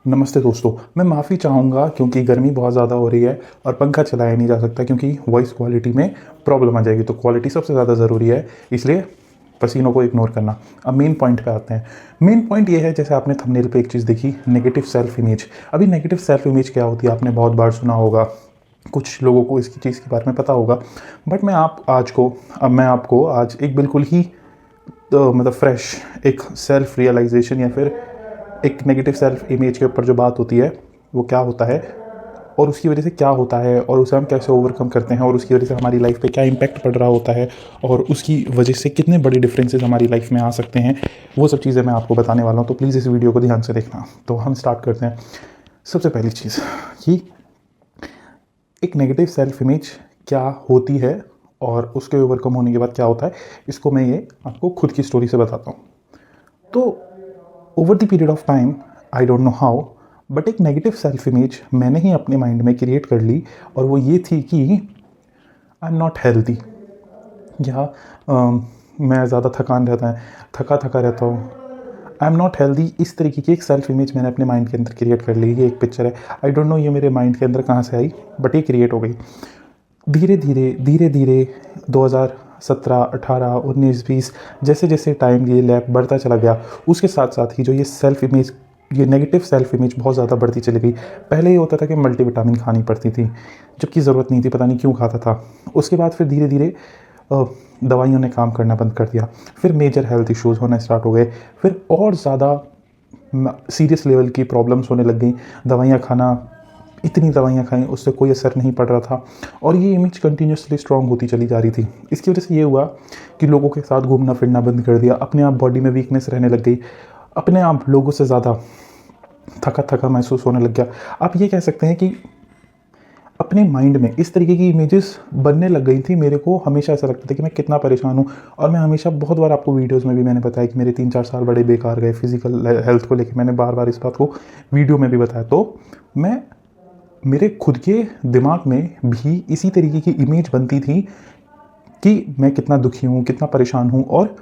नमस्ते दोस्तों, मैं माफ़ी चाहूँगा क्योंकि गर्मी बहुत ज़्यादा हो रही है और पंखा चलाया नहीं जा सकता क्योंकि वॉइस क्वालिटी में प्रॉब्लम आ जाएगी। तो क्वालिटी सबसे ज़्यादा ज़रूरी है, इसलिए पसीनों को इग्नोर करना। अब मेन पॉइंट पे आते हैं। मेन पॉइंट ये है, जैसे आपने थंबनेल पे एक चीज़ देखी, नेगेटिव सेल्फ इमेज। अभी नेगेटिव सेल्फ इमेज क्या होती है आपने बहुत बार सुना होगा, कुछ लोगों को इसकी चीज़ के बारे में पता होगा। बट मैं आपको आज एक बिल्कुल ही मतलब फ्रेश एक सेल्फ रियलाइजेशन या फिर एक नेगेटिव सेल्फ इमेज के ऊपर जो बात होती है वो क्या होता है और उसकी वजह से क्या होता है और उसे हम कैसे ओवरकम करते हैं और उसकी वजह से हमारी लाइफ पे क्या इम्पैक्ट पड़ रहा होता है और उसकी वजह से कितने बड़े डिफरेंसेस हमारी लाइफ में आ सकते हैं, वो सब चीज़ें मैं आपको बताने वाला हूँ। तो प्लीज़ इस वीडियो को ध्यान से देखना। तो हम स्टार्ट करते हैं। सबसे पहली चीज़ कि एक नेगेटिव सेल्फ इमेज क्या होती है और उसके ओवरकम होने के बाद क्या होता है, इसको मैं ये आपको खुद की स्टोरी से बताता हूँ। तो over the period of time, I don't know how, but एक नेगेटिव सेल्फ इमेज मैंने ही अपने माइंड में क्रिएट कर ली और वो ये थी कि आई एम नॉट हेल्दी, या मैं ज़्यादा थका थका रहता हूँ। आई एम नॉट हेल्दी, इस तरीके की एक सेल्फ इमेज मैंने अपने माइंड के अंदर क्रिएट कर ली। ये एक पिक्चर है, आई डोंट नो ये मेरे माइंड के अंदर कहाँ से आई, बट ये क्रिएट हो गई। धीरे धीरे 2017, 18, 19, 20 जैसे जैसे टाइम ये लैप बढ़ता चला गया, उसके साथ साथ ही जो ये सेल्फ इमेज, ये नेगेटिव सेल्फ इमेज बहुत ज़्यादा बढ़ती चली गई। पहले ये होता था कि मल्टीविटामिन खानी पड़ती थी, जबकि ज़रूरत नहीं थी, पता नहीं क्यों खाता था। उसके बाद फिर धीरे धीरे दवाइयों ने काम करना बंद कर दिया, फिर मेजर हेल्थ इश्यूज़ होना स्टार्ट हो गए, फिर और ज़्यादा सीरियस लेवल की प्रॉब्लम्स होने लग गई। दवाइयाँ खाना, इतनी दवाइयाँ खाई, उससे कोई असर नहीं पड़ रहा था और ये इमेज कंटिन्यूसली स्ट्रांग होती चली जा रही थी। इसकी वजह से ये हुआ कि लोगों के साथ घूमना फिरना बंद कर दिया, अपने आप बॉडी में वीकनेस रहने लग गई, अपने आप लोगों से ज़्यादा थका थका महसूस होने लग गया। आप ये कह सकते हैं कि अपने माइंड में इस तरीके की इमेजेस बनने लग गई थी। मेरे को हमेशा ऐसा लगता था कि मैं कितना परेशान हूँ, और मैं हमेशा बहुत बार आपको वीडियोस में भी मैंने बताया कि मेरे 3-4 साल बड़े बेकार गए फिजिकल हेल्थ को लेकर। मैंने बार बार इस बात को वीडियो में भी बताया। तो मैं, मेरे खुद के दिमाग में भी इसी तरीके की इमेज बनती थी कि मैं कितना दुखी हूँ, कितना परेशान हूँ, और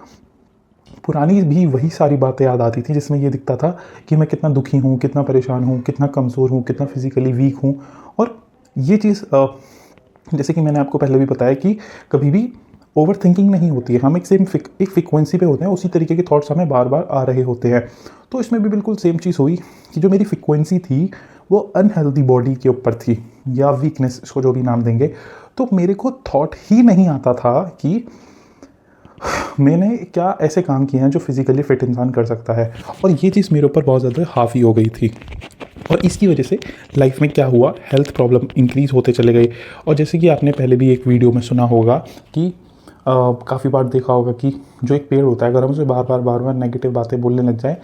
पुरानी भी वही सारी बातें याद आती थी जिसमें ये दिखता था कि मैं कितना दुखी हूँ, कितना परेशान हूँ, कितना कमज़ोर हूँ, कितना फिजिकली वीक हूँ। और ये चीज़ जैसे कि मैंने आपको पहले भी बताया कि कभी भी ओवर थिंकिंग नहीं होती है, हम एक फ्रिक्वेंसी पे होते हैं, उसी तरीके के थॉट्स हमें बार बार आ रहे होते हैं। तो इसमें भी बिल्कुल सेम चीज़ हुई कि जो मेरी फ्रिक्वेंसी थी वो अनहेल्दी बॉडी के ऊपर थी, या वीकनेस, इसको जो भी नाम देंगे। तो मेरे को थॉट ही नहीं आता था कि मैंने क्या ऐसे काम किए हैं जो फिज़िकली फिट इंसान कर सकता है, और ये चीज़ मेरे ऊपर बहुत ज़्यादा हावी हो गई थी। और इसकी वजह से लाइफ में क्या हुआ, हेल्थ प्रॉब्लम इंक्रीज़ होते चले गए। और जैसे कि आपने पहले भी एक वीडियो में सुना होगा कि काफ़ी बार देखा होगा कि जो एक पेड़ होता है, अगर हम उसे बार बार नेगेटिव बातें बोलने लग जाए,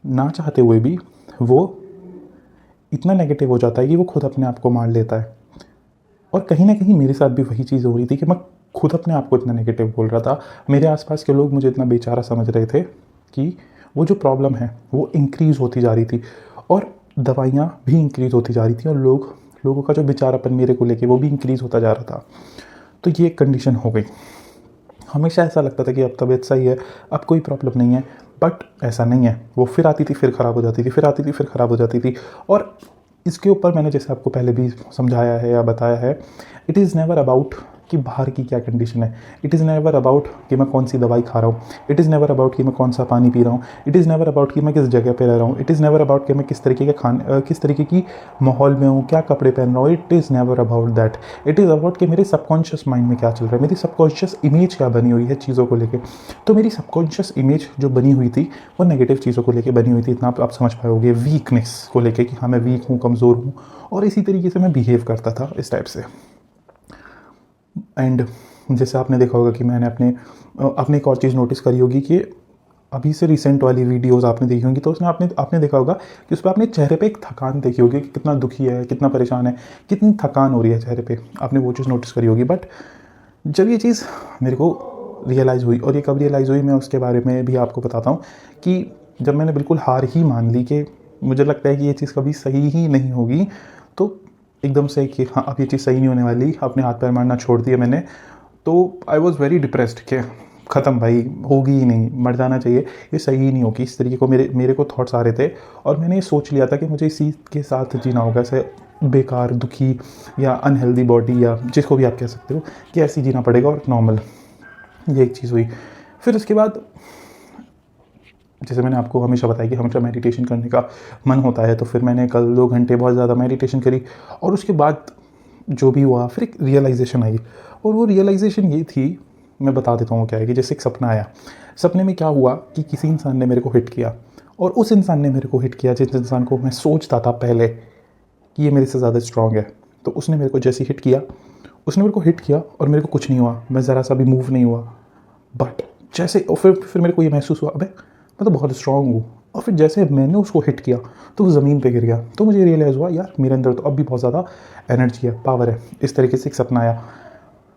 ना चाहते हुए भी, वो इतना नेगेटिव हो जाता है कि वो खुद अपने आप को मार लेता है। और कहीं ना कहीं मेरे साथ भी वही चीज़ हो रही थी कि मैं खुद अपने आप को इतना नेगेटिव बोल रहा था। मेरे आसपास के लोग मुझे इतना बेचारा समझ रहे थे कि वो जो प्रॉब्लम है वो इंक्रीज़ होती जा रही थी, और दवाइयाँ भी इंक्रीज़ होती जा रही थी, और लोगों का जो बेचारापन मेरे को लेके वो भी इंक्रीज़ होता जा रहा था। तो ये एक कंडीशन हो गई। हमेशा ऐसा लगता था कि अब तबीयत सही है, अब कोई प्रॉब्लम नहीं है, बट ऐसा नहीं है। वो फिर आती थी, फिर ख़राब हो जाती थी, फिर आती थी, फिर ख़राब हो जाती थी। और इसके ऊपर मैंने जैसे आपको पहले भी समझाया है या बताया है, इट इज़ नेवर अबाउट कि बाहर की क्या कंडीशन है, इट इज़ नेवर अबाउट कि मैं कौन सी दवाई खा रहा हूँ, इट इज़ नेवर अबाउट कि मैं कौन सा पानी पी रहा हूँ, इट इज़ नेवर अबाउट कि मैं किस जगह पे रह रहा हूँ, इट इज़ नेवर अबाउट कि मैं किस तरीके के किस तरीके की माहौल में हूँ, क्या कपड़े पहन रहा हूँ। It is never about that. It is about कि मेरे सबकॉन्शियस माइंड में क्या चल रहा है, मेरी सबकॉन्शियस इमेज क्या बनी हुई है चीज़ों को लेकर। तो मेरी सबकॉन्शियस इमेज जो बनी हुई थी वो नेगेटिव चीज़ों को लेकर बनी हुई थी। इतना आप समझ पाए होंगे, वीकनेस को लेकर कि हाँ मैं वीक हूँ, कमज़ोर हूँ, और इसी तरीके से मैं बिहेव करता था इस टाइप से। एंड जैसे आपने देखा होगा कि मैंने अपने एक और चीज़ नोटिस करी होगी कि अभी से रिसेंट वाली वीडियोस आपने देखी होंगी, तो उसमें आपने देखा होगा कि उस पर आपने चेहरे पे एक थकान देखी होगी कि कितना दुखी है, कितना परेशान है, कितनी थकान हो रही है चेहरे पे। आपने वो चीज़ नोटिस करी होगी। बट जब ये चीज़ मेरे को रियलाइज़ हुई, और ये कब रियलाइज़ हुई मैं उसके बारे में भी आपको बताता हूँ, कि जब मैंने बिल्कुल हार ही मान ली कि मुझे लगता है कि ये चीज़ कभी सही ही नहीं होगी, तो एकदम से कि हाँ अब ये चीज़ सही नहीं होने वाली, अपने हाथ पैर मारना छोड़ दिया मैंने। तो आई वॉज़ वेरी डिप्रेस्ड कि ख़त्म भाई, होगी ही नहीं, मर जाना चाहिए, ये सही ही नहीं होगी। इस तरीके को मेरे को थॉट्स आ रहे थे और मैंने ये सोच लिया था कि मुझे इसी के साथ जीना होगा, ऐसे बेकार, दुखी या अनहेल्दी बॉडी या जिसको भी आप कह सकते हो, कि ऐसे ही जीना पड़ेगा और नॉर्मल। ये एक चीज़ हुई। फिर उसके बाद जैसे मैंने आपको हमेशा बताया कि हमेशा मेडिटेशन करने का मन होता है, तो फिर मैंने कल 2 घंटे बहुत ज़्यादा मेडिटेशन करी और उसके बाद जो भी हुआ फिर एक रियलाइजेशन आई। और वो रियलाइजेशन ये थी, मैं बता देता हूँ क्या है, कि जैसे एक सपना आया। सपने में क्या हुआ कि किसी इंसान ने मेरे को हिट किया और उस इंसान ने मेरे को हिट किया जिस इंसान को मैं सोचता था पहले कि ये मेरे से ज़्यादा स्ट्रॉन्ग है। तो उसने मेरे को जैसे हिट किया, उसने मेरे को हिट किया और मेरे को कुछ नहीं हुआ, मैं ज़रा सा भी मूव नहीं हुआ। बट जैसे और फिर मेरे को ये महसूस हुआ, अबे मैं तो बहुत स्ट्रॉन्ग हूँ। और फिर जैसे मैंने उसको हिट किया तो वो ज़मीन पे गिर गया। तो मुझे रियलाइज़ हुआ, यार मेरे अंदर तो अब भी बहुत ज़्यादा एनर्जी है, पावर है। इस तरीके से एक सपना आया।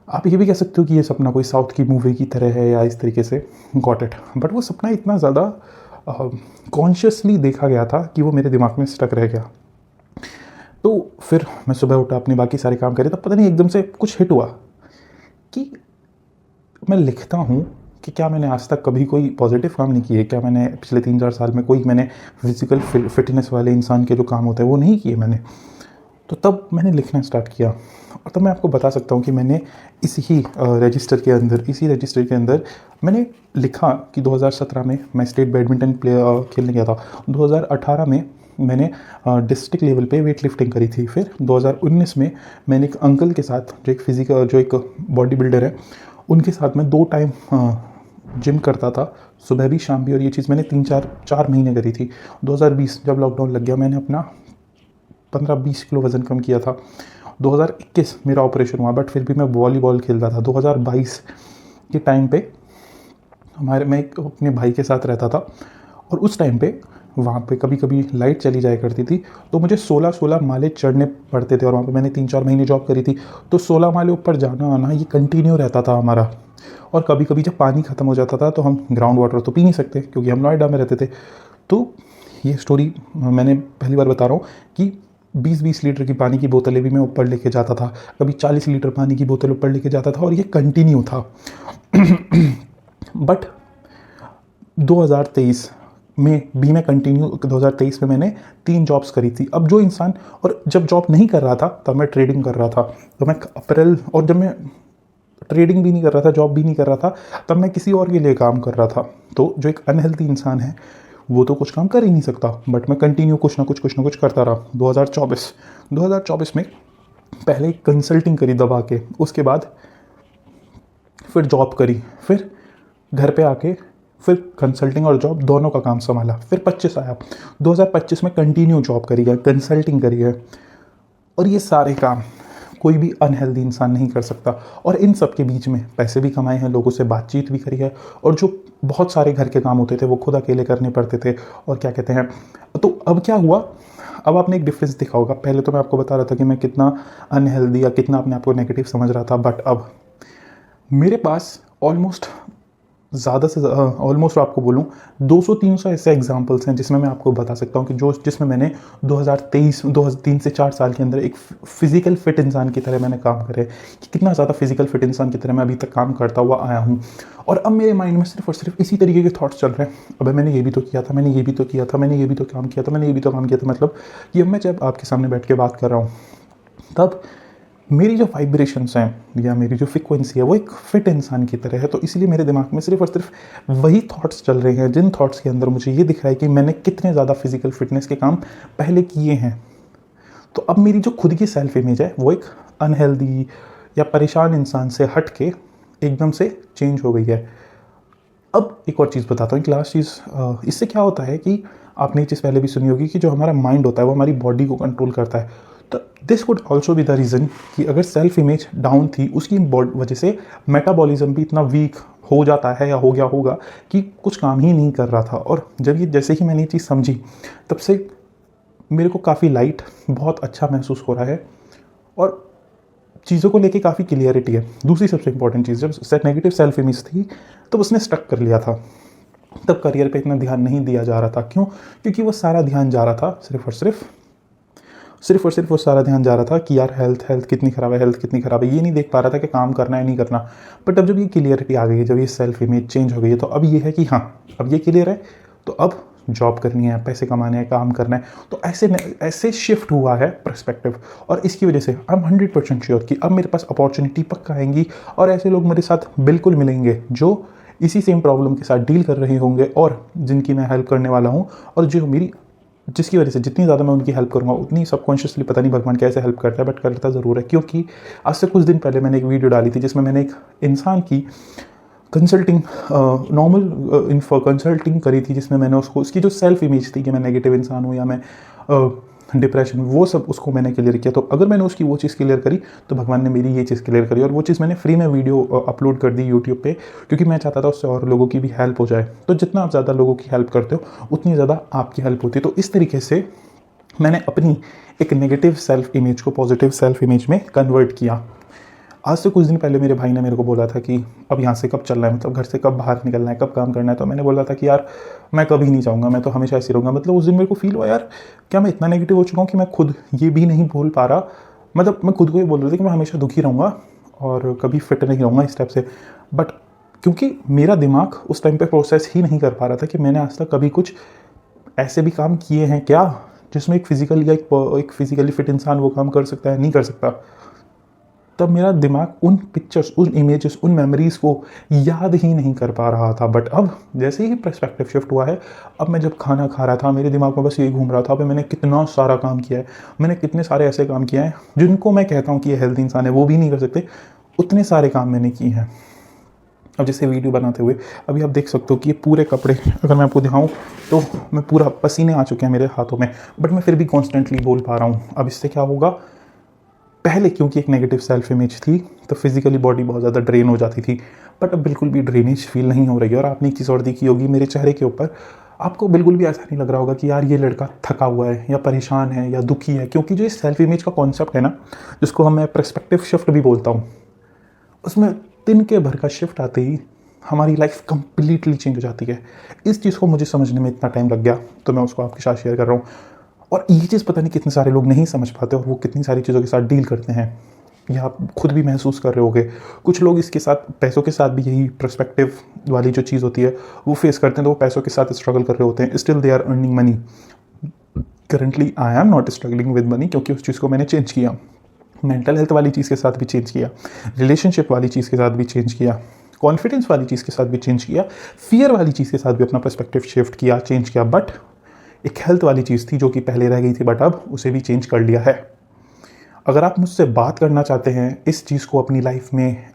आप ये भी कह सकते हो कि ये सपना कोई साउथ की मूवी की तरह है या इस तरीके से, गॉट इट। बट वो सपना इतना ज़्यादा कॉन्शियसली देखा गया था कि वो मेरे दिमाग में स्टक रह गया। तो फिर मैं सुबह उठा, अपने बाकी सारे काम करे, तब पता नहीं एकदम से कुछ हिट हुआ कि मैं लिखता हूँ कि क्या मैंने आज तक कभी कोई पॉजिटिव काम नहीं किए, क्या मैंने पिछले 3-4 साल में कोई मैंने फिजिकल फिटनेस वाले इंसान के जो काम होते हैं वो नहीं किए मैंने। तो तब मैंने लिखना स्टार्ट किया और तब मैं आपको बता सकता हूँ कि मैंने इसी रजिस्टर के अंदर मैंने लिखा कि 2017 में मैं स्टेट बैडमिंटन खेलने गया था। 2018 में मैंने डिस्ट्रिक्ट लेवल पे वेट लिफ्टिंग करी थी। फिर 2019 में मैंने एक अंकल के साथ जो एक बॉडी बिल्डर है, उनके साथ मैं 2 टाइम जिम करता था, सुबह भी शाम भी। और ये चीज़ मैंने 4 महीने करी थी। 2020 जब लॉकडाउन लग गया, मैंने अपना 15-20 किलो वज़न कम किया था। 2021 मेरा ऑपरेशन हुआ, बट फिर भी मैं वॉलीबॉल खेलता था। 2022 के टाइम पे मैं अपने भाई के साथ रहता था और उस टाइम पे वहाँ पे कभी कभी लाइट चली जाया करती थी, तो मुझे 16 माले चढ़ने पड़ते थे। और वहाँ पे मैंने 3-4 महीने जॉब करी थी, तो 16 माले ऊपर जाना आना ये कंटिन्यू रहता था हमारा। और कभी कभी जब पानी ख़त्म हो जाता था तो हम ग्राउंड वाटर तो पी नहीं सकते क्योंकि हम नोएडा में रहते थे। तो ये स्टोरी मैंने पहली बार बता रहा हूँ कि 20-20 लीटर की पानी की बोतलें भी मैं ऊपर लेके जाता था, कभी 40 लीटर पानी की बोतल ऊपर लेके जाता था, और ये कंटिन्यू था। बट 2023 में भी मैं कंटिन्यू 2023 में मैंने 3 जॉब्स करी थी। अब जो इंसान, और जब जॉब नहीं कर रहा था तब मैं ट्रेडिंग कर रहा था, तो मैं अप्रैल, और जब मैं ट्रेडिंग भी नहीं कर रहा था, जॉब भी नहीं कर रहा था, तब मैं किसी और के लिए काम कर रहा था। तो जो एक अनहेल्दी इंसान है वो तो कुछ काम कर ही नहीं सकता, बट मैं कंटिन्यू कुछ ना कुछ करता रहा। 2024 में पहले कंसल्टिंग करी दबा के, उसके बाद फिर जॉब करी, फिर घर पे आके फिर कंसल्टिंग और जॉब दोनों का काम संभाला। फिर 25 आया, 2025 में कंटिन्यू जॉब करी है, कंसल्टिंग करी है, और ये सारे काम कोई भी अनहेल्दी इंसान नहीं कर सकता। और इन सब के बीच में पैसे भी कमाए हैं, लोगों से बातचीत भी करी है, और जो बहुत सारे घर के काम होते थे वो खुद अकेले करने पड़ते थे। और क्या कहते हैं, तो अब क्या हुआ, अब आपने एक डिफरेंस देखा होगा। पहले तो मैं आपको बता रहा था कि मैं कितना अनहेल्दी या कितना अपने आप को नेगेटिव समझ रहा था, बट अब मेरे पास ऑलमोस्ट आपको बोलूँ 200-300 ऐसे एग्जांपल्स हैं जिसमें मैं आपको बता सकता हूँ कि जिसमें मैंने 2023 से 4 साल के अंदर एक फिजिकल फिट इंसान की तरह मैंने काम करे, कि कितना ज़्यादा फिजिकल फिट इंसान की तरह मैं अभी तक काम करता हुआ आया हूँ। और अब मेरे माइंड में सिर्फ और सिर्फ इसी तरीके के थॉट्स चल रहे हैं, अब मैंने ये भी तो किया था, मैंने ये भी तो किया था, मैंने ये भी तो काम किया था, मैंने ये भी तो काम किया था। मतलब कि अब मैं जब आपके सामने बैठ के बात कर रहा हूँ, तब मेरी जो वाइब्रेशंस हैं या मेरी जो फ्रिक्वेंसी है वो एक फिट इंसान की तरह है। तो इसलिए मेरे दिमाग में सिर्फ और सिर्फ वही थॉट्स चल रहे हैं, जिन थॉट्स के अंदर मुझे ये दिख रहा है कि मैंने कितने ज़्यादा फिजिकल फिटनेस के काम पहले किए हैं। तो अब मेरी जो खुद की सेल्फ इमेज है वो एक अनहेल्दी या परेशान इंसान से हट के एकदम से चेंज हो गई है। अब एक और चीज़ बताता हूँ, एक लास्ट चीज़, इससे क्या होता है कि आपने ये चीज़ पहले भी सुनी होगी कि जो हमारा माइंड होता है वो हमारी बॉडी को कंट्रोल करता है। तो this would also be the reason कि अगर सेल्फ इमेज डाउन थी, उसकी वजह से मेटाबॉलिज्म भी इतना वीक हो जाता है या हो गया होगा कि कुछ काम ही नहीं कर रहा था। और जैसे ही मैंने ये चीज़ समझी, तब से मेरे को काफ़ी लाइट, बहुत अच्छा महसूस हो रहा है और चीज़ों को लेके काफ़ी क्लियरिटी है। दूसरी सबसे इंपॉर्टेंट चीज़, जब नेगेटिव सेल्फ इमेज थी तब उसने स्टक कर लिया था, तब करियर पे इतना ध्यान नहीं दिया जा रहा था। क्यों? क्योंकि वो सारा ध्यान जा रहा था सिर्फ और सिर्फ सिर्फ और सिर्फ वो सारा ध्यान जा रहा था कि यार हेल्थ हेल्थ कितनी ख़राब है, हेल्थ कितनी ख़राब है, ये नहीं देख पा रहा था कि काम करना है नहीं करना। बट अब जब ये क्लियरिटी आ गई है, जब ये सेल्फ इमेज चेंज हो गई है, तो अब ये है कि हाँ अब ये क्लियर है, तो अब जॉब करनी है, पैसे कमाने हैं, काम करना है। तो ऐसे शिफ्ट हुआ है पर्सपेक्टिव, और इसकी वजह से आई एम 100% श्योर कि अब मेरे पास अपॉर्चुनिटी पक्का आएंगी और ऐसे लोग मेरे साथ बिल्कुल मिलेंगे जो इसी सेम प्रॉब्लम के साथ डील कर रहे होंगे और जिनकी मैं हेल्प करने वाला हूँ, और जो मेरी जिसकी वजह से जितनी ज़्यादा मैं उनकी हेल्प करूँगा उतनी सबकॉन्शियसली पता नहीं भगवान कैसे हेल्प करता है, बट करता ज़रूर है। क्योंकि आज से कुछ दिन पहले मैंने एक वीडियो डाली थी जिसमें मैंने एक इंसान की कंसल्टिंग नॉर्मल कंसल्टिंग करी थी, जिसमें मैंने उसको उसकी जो सेल्फ इमेज थी कि मैं नेगेटिव इंसान हूँ या मैं डिप्रेशन, वो सब उसको मैंने क्लियर किया। तो अगर मैंने उसकी वो चीज़ क्लियर करी तो भगवान ने मेरी ये चीज़ क्लियर करी, और वो चीज़ मैंने फ्री में वीडियो अपलोड कर दी यूट्यूब पे, क्योंकि मैं चाहता था उससे और लोगों की भी हेल्प हो जाए। तो जितना आप ज़्यादा लोगों की हेल्प करते हो उतनी ज़्यादा आपकी हेल्प होती है। तो इस तरीके से मैंने अपनी एक नेगेटिव सेल्फ इमेज को पॉजिटिव सेल्फ इमेज में कन्वर्ट किया। आज से कुछ दिन पहले मेरे भाई ने मेरे को बोला था कि अब यहाँ से कब चलना है, मतलब घर से कब बाहर निकलना है, कब काम करना है। तो मैंने बोला था कि यार मैं कभी नहीं चाहूँगा, मैं तो हमेशा ऐसे रहूँगा। मतलब उस दिन मेरे को फील हुआ यार क्या मैं इतना नेगेटिव हो चुका हूँ कि मैं खुद ये भी नहीं बोल पा रहा। मतलब मैं खुद को ये बोल रहा था कि मैं हमेशा दुखी रहूँगा और कभी फिट नहीं रहूँगा इस टाइप से। बट क्योंकि मेरा दिमाग उस टाइम पर प्रोसेस ही नहीं कर पा रहा था कि मैंने आज तक कभी कुछ ऐसे भी काम किए हैं क्या जिसमें एक फिजिकली या एक फिजिकली फिट इंसान वो काम कर सकता है, नहीं कर सकता। तब मेरा दिमाग उन पिक्चर्स, उन इमेजेस, उन मेमोरीज़ को याद ही नहीं कर पा रहा था। बट अब जैसे ही पर्सपेक्टिव शिफ्ट हुआ है, अब मैं जब खाना खा रहा था मेरे दिमाग में बस यही घूम रहा था कि मैंने कितना सारा काम किया है, मैंने कितने सारे ऐसे काम किए हैं जिनको मैं कहता हूँ कि ये हेल्दी इंसान है वो भी नहीं कर सकते, उतने सारे काम मैंने किए हैं। अब जैसे वीडियो बनाते हुए अभी आप देख सकते हो कि ये पूरे कपड़े अगर मैं आपको दिखाऊं तो मैं पूरा पसीने आ चुके हैं मेरे हाथों में, बट मैं फिर भी कॉन्स्टेंटली बोल पा रहा हूँ। अब इससे क्या होगा, पहले क्योंकि एक नेगेटिव सेल्फ इमेज थी तो फिजिकली बॉडी बहुत ज़्यादा ड्रेन हो जाती थी, बट अब बिल्कुल भी ड्रेनेज फील नहीं हो रही है। और आपने एक चीज़ और देखी होगी मेरे चेहरे के ऊपर, आपको बिल्कुल भी ऐसा नहीं लग रहा होगा कि यार ये लड़का थका हुआ है या परेशान है या दुखी है। क्योंकि जो सेल्फ इमेज का कॉन्सेप्ट है ना, जिसको मैं पर्सपेक्टिव शिफ्ट भी बोलता हूँ, उसमें दिन के भर का शिफ्ट आते ही हमारी लाइफ कंप्लीटली चेंज हो जाती है। इस चीज़ को मुझे समझने में इतना टाइम लग गया तो मैं उसको आपके साथ शेयर कर रहा हूँ। और ये चीज़ पता नहीं कितने सारे लोग नहीं समझ पाते और वो कितनी सारी चीज़ों के साथ डील करते हैं, या आप खुद भी महसूस कर रहे होगे। कुछ लोग इसके साथ पैसों के साथ भी यही पर्सपेक्टिव वाली जो चीज़ होती है वो फेस करते हैं, तो वो पैसों के साथ स्ट्रगल कर रहे होते हैं। Still they are earning money. Currently I am not struggling with money, क्योंकि उस चीज़ को मैंने चेंज किया। मेंटल हेल्थ वाली चीज़ के साथ भी चेंज किया, रिलेशनशिप वाली चीज़ के साथ भी चेंज किया, कॉन्फिडेंस वाली चीज़ के साथ भी चेंज किया, फियर वाली चीज़ के साथ भी अपना पर्सपेक्टिव शिफ्ट किया, चेंज किया। बट एक हेल्थ वाली चीज़ थी जो कि पहले रह गई थी, बट अब उसे भी चेंज कर लिया है। अगर आप मुझसे बात करना चाहते हैं, इस चीज़ को अपनी लाइफ में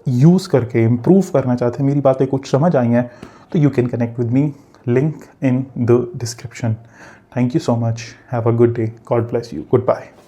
यूज़ करके इम्प्रूव करना चाहते हैं, मेरी बातें कुछ समझ आई हैं, तो you can connect with me, link in the description. Thank you so much, have a good day, God bless you, good bye.